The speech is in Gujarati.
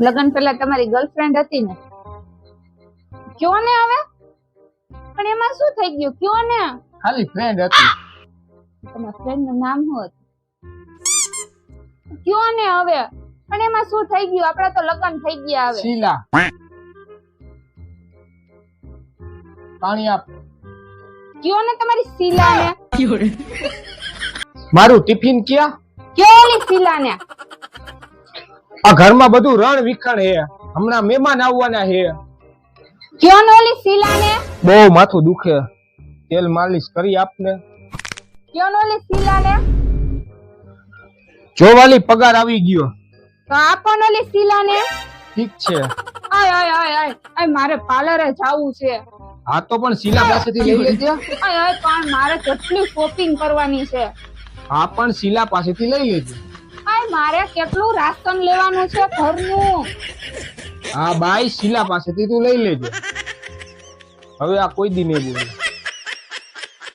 લગન પહેલા તમારી ગર્લફ્રેન્ડ હતી ને? કયો ને હવે, પણ એમાં શું થઈ ગયું? કયો ને. ખાલી ફ્રેન્ડ હતી. તમારા ફ્રેન્ડ નું નામ શું હતું? કયો ને હવે, પણ એમાં શું થઈ ગયું? આપડા તો લગન થઈ ગયા હવે. શીલા. પાણી આપ. કયો ને તમારી શીલા ને. મારું ટિફિન ક્યાં? કયો ઓલી શીલા ને. આ ઘરમાં બધું રણ વિખણ હે, હમણાં મહેમાન આવવાના હે. કયો ને ઓલી શીલા ને. બહુ માથું દુખે, તેલ માલિશ કરી આપને. કયો ને ઓલી શીલા ને. જો વાલી પગાર આવી ગયો. તો આપો ને ઓલી શીલા ને. ઠીક છે. આય આય આય આય આય, મારે પાર્લરે જાવું છે. હા તો પણ શીલા પાસેથી લઈ લેજે. આય આય, પણ મારે કેટલી શોપિંગ કરવાની છે. હા પણ શીલા પાસેથી લઈ લેજે. આય, મારે કેટલું રાશન લેવાનું છે ઘરનું. હા બાઈ, શીલા પાસેથી તું લઈ લેજે. હવે આ કોઈ દી નહીં બોલે.